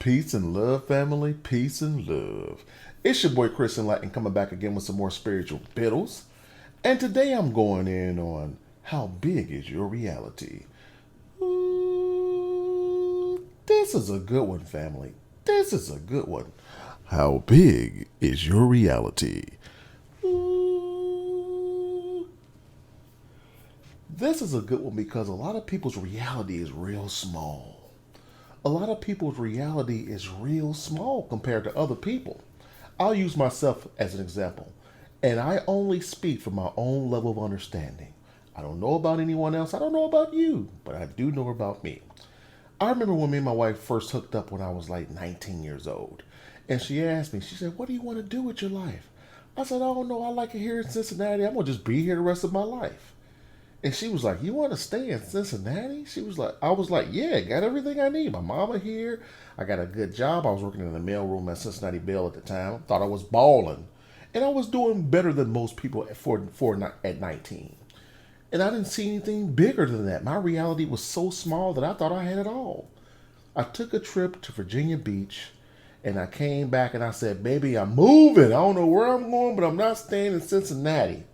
Peace and love, family. Peace and love. It's your boy Chris Enlightened coming back again with some more spiritual biddles. And today I'm going in on how big is your reality. Ooh, this is a good one, family. This is a good one. How big is your reality? Ooh. This is a good one because a lot of people's reality is real small. A lot of people's reality is real small compared to other people. I'll use myself as an example, and I only speak from my own level of understanding. I don't know about anyone else. I don't know about you, but I do know about me. I remember when me and my wife first hooked up when I was like 19 years old. And she asked me, she said, "What do you want to do with your life?" I said, "I don't know. I like it here in Cincinnati. I'm going to just be here the rest of my life." And she was like, "You want to stay in Cincinnati?" I was like, "Yeah, got everything I need. My mama here. I got a good job. I was working in the mailroom at Cincinnati Bell at the time. Thought I was balling. And I was doing better than most people at 19. And I didn't see anything bigger than that. My reality was so small that I thought I had it all. I took a trip to Virginia Beach and I came back and I said, "Baby, I'm moving. I don't know where I'm going, but I'm not staying in Cincinnati."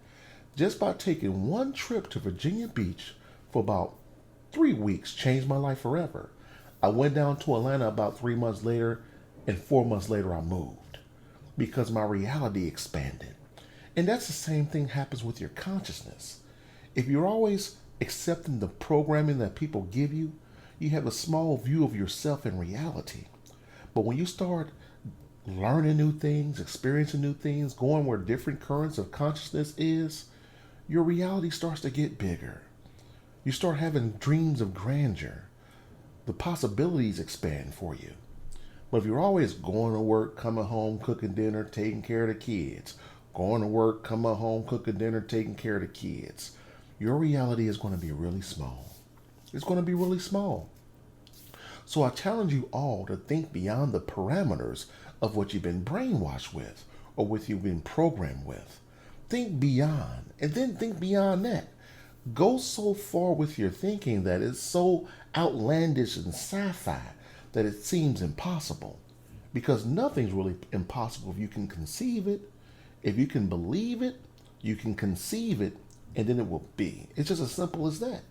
Just by taking one trip to Virginia Beach for about 3 weeks changed my life forever. I went down to Atlanta about 3 months later, and 4 months later I moved because my reality expanded. And that's the same thing happens with your consciousness. If you're always accepting the programming that people give you, you have a small view of yourself in reality. But when you start learning new things, experiencing new things, going where different currents of consciousness is, your reality starts to get bigger. You start having dreams of grandeur. The possibilities expand for you. But if you're always going to work, coming home, cooking dinner, taking care of the kids, going to work, coming home, cooking dinner, taking care of the kids, your reality is going to be really small. It's going to be really small. So I challenge you all to think beyond the parameters of what you've been brainwashed with or what you've been programmed with. Think beyond, and then think beyond that. Go so far with your thinking that it's so outlandish and sci-fi that it seems impossible. Because nothing's really impossible if you can conceive it. If you can believe it, you can conceive it, and then it will be. It's just as simple as that.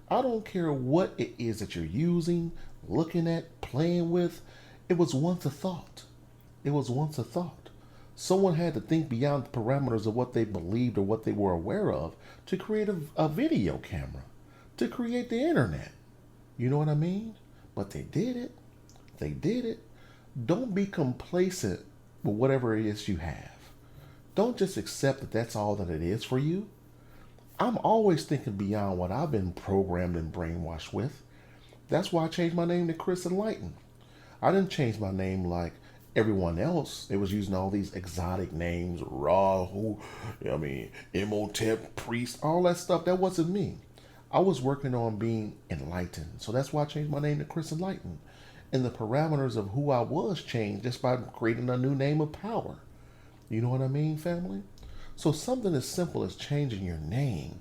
I don't care what it is that you're using, looking at, playing with. It was once a thought. It was once a thought. Someone had to think beyond the parameters of what they believed or what they were aware of to create a video camera, to create the internet. You know what I mean? But they did it. They did it. Don't be complacent with whatever it is you have. Don't just accept that that's all that it is for you. I'm always thinking beyond what I've been programmed and brainwashed with. That's why I changed my name to Chris Enlightened. I didn't change my name like everyone else. They was using all these exotic names, Rahu, Imhotep, priest, all that stuff. That wasn't me. I was working on being enlightened. So that's why I changed my name to Chris Enlightened. And the parameters of who I was changed just by creating a new name of power. You know what I mean, family? So something as simple as changing your name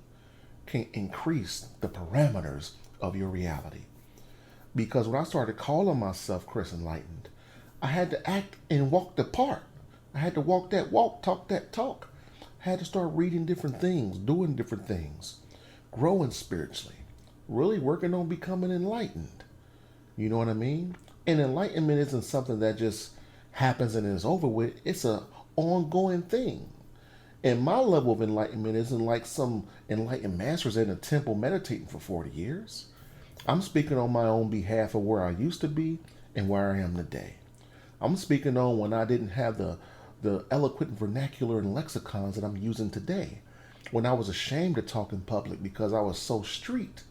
can increase the parameters of your reality. Because when I started calling myself Chris Enlightened, I had to act and walk the part. I had to walk that walk, talk that talk. I had to start reading different things, doing different things, growing spiritually, really working on becoming enlightened. You know what I mean? And enlightenment isn't something that just happens and is over with. It's an ongoing thing. And my level of enlightenment isn't like some enlightened masters in a temple meditating for 40 years. I'm speaking on my own behalf of where I used to be and where I am today. I'm speaking on when I didn't have the eloquent vernacular and lexicons that I'm using today. When I was ashamed to talk in public because I was so street.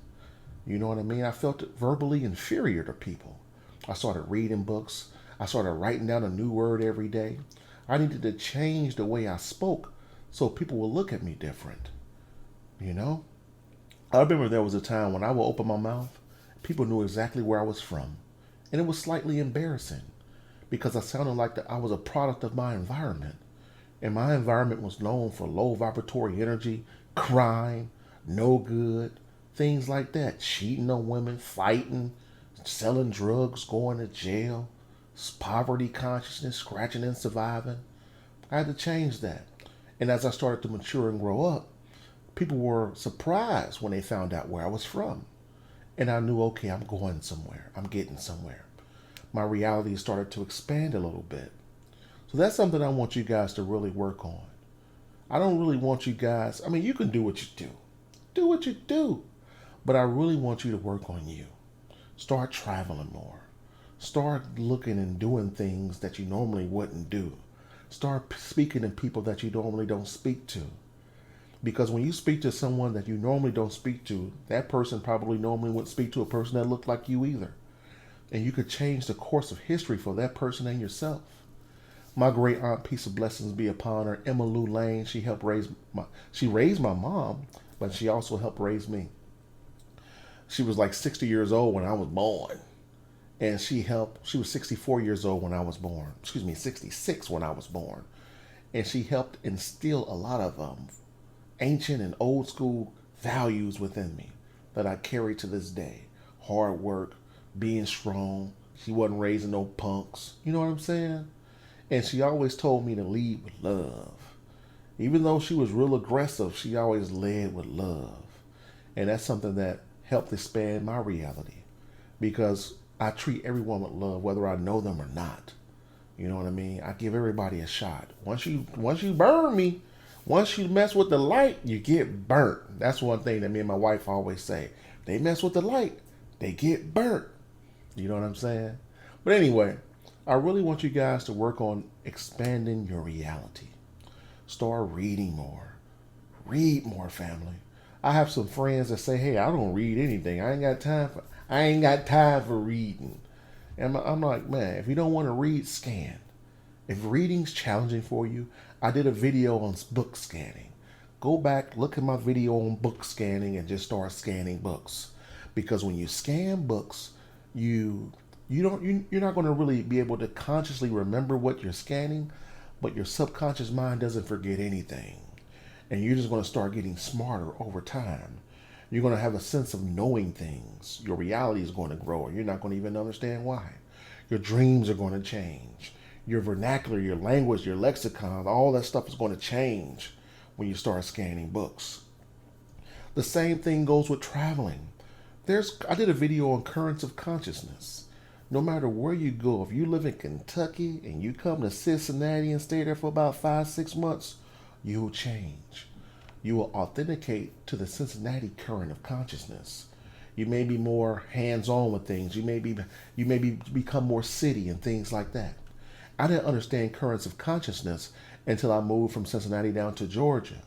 You know what I mean? I felt verbally inferior to people. I started reading books. I started writing down a new word every day. I needed to change the way I spoke so people would look at me different. You know? I remember there was a time when I would open my mouth, people knew exactly where I was from. And it was slightly embarrassing because I sounded like I was a product of my environment. And my environment was known for low vibratory energy, crime, no good, things like that. Cheating on women, fighting, selling drugs, going to jail, poverty consciousness, scratching and surviving. I had to change that. And as I started to mature and grow up, people were surprised when they found out where I was from. And I knew, okay, I'm going somewhere. I'm getting somewhere. My reality started to expand a little bit. So that's something I want you guys to really work on. I don't really want you guys, I mean, you can do what you do. Do what you do. But I really want you to work on you. Start traveling more. Start looking and doing things that you normally wouldn't do. Start speaking to people that you normally don't speak to. Because when you speak to someone that you normally don't speak to, that person probably normally wouldn't speak to a person that looked like you either. And you could change the course of history for that person and yourself. My great aunt, peace of blessings be upon her, Emma Lou Lane, she raised my mom, but she also helped raise me. She was like 60 years old when I was born. And she was 64 years old when I was born. 66 when I was born. And she helped instill a lot of ancient and old school values within me that I carry to this day. Hard work, being strong. She wasn't raising no punks. You know what I'm saying? And she always told me to lead with love. Even though she was real aggressive, she always led with love. And that's something that helped expand my reality. Because I treat everyone with love, whether I know them or not. You know what I mean? I give everybody a shot. Once you burn me, once you mess with the light, you get burnt. That's one thing that me and my wife always say. They mess with the light, they get burnt. You know what I'm saying? But anyway, I really want you guys to work on expanding your reality. Start reading more. Read more, family. I have some friends that say, hey, I don't read anything. I ain't got time for reading. And I'm like, man, if you don't want to read, scan. If reading's challenging for you, I did a video on book scanning. Go back, look at my video on book scanning and just start scanning books. Because when you scan books, you're not going to really be able to consciously remember what you're scanning, but your subconscious mind doesn't forget anything. And you're just going to start getting smarter over time. You're going to have a sense of knowing things. Your reality is going to grow, and you're not going to even understand why. Your dreams are going to change. Your vernacular, your language, your lexicon, all that stuff is going to change when you start scanning books. The same thing goes with traveling. I did a video on currents of consciousness. No matter where you go, if you live in Kentucky and you come to Cincinnati and stay there for about 5-6 months, you will change. You will authenticate to the Cincinnati current of consciousness. You may be more hands-on with things. You may become more city and things like that. I didn't understand currents of consciousness until I moved from Cincinnati down to Georgia.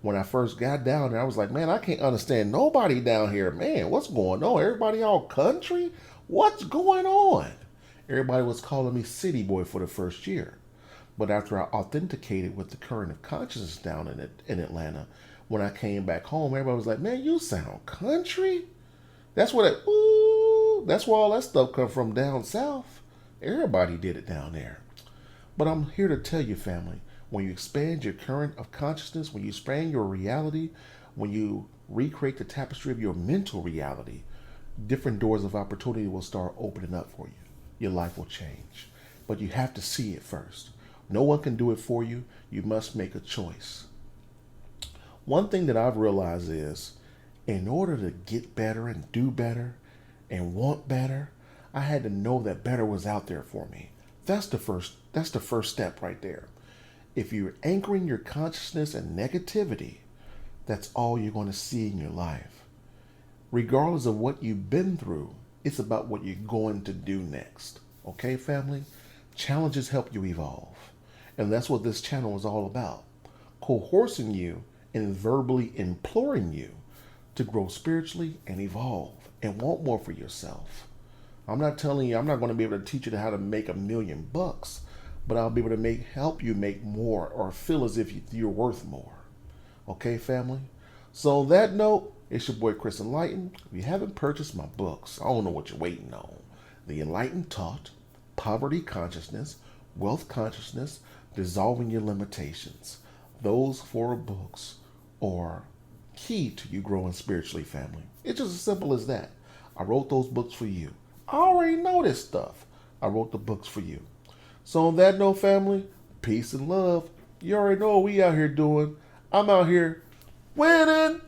When I first got down there, I was like, man, I can't understand nobody down here. Man, what's going on? Everybody all country? What's going on? Everybody was calling me city boy for the first year. But after I authenticated with the current of consciousness down in Atlanta, when I came back home, everybody was like, man, you sound country. That's where all that stuff come from down south. Everybody did it down there. But I'm here to tell you, family, when you expand your current of consciousness, when you expand your reality, when you recreate the tapestry of your mental reality, different doors of opportunity will start opening up for you. Your life will change. But you have to see it first. No one can do it for you. You must make a choice. One thing that I've realized is, in order to get better and do better and want better, I had to know that better was out there for me. That's the first step right there. If you're anchoring your consciousness in negativity, that's all you're going to see in your life. Regardless of what you've been through, it's about what you're going to do next. Okay, family? Challenges help you evolve. And that's what this channel is all about. Coercing you and verbally imploring you to grow spiritually and evolve and want more for yourself. I'm not telling you, I'm not going to be able to teach you how to make $1 million, but I'll be able to help you make more or feel as if you're worth more. Okay, family? So on that note, it's your boy Chris Enlightened. If you haven't purchased my books, I don't know what you're waiting on. The Enlightened Taught, Poverty Consciousness, Wealth Consciousness, Dissolving Your Limitations. Those 4 books are key to you growing spiritually, family. It's just as simple as that. I wrote those books for you. I already know this stuff. I wrote the books for you. So on that note, family, peace and love. You already know what we out here doing. I'm out here winning.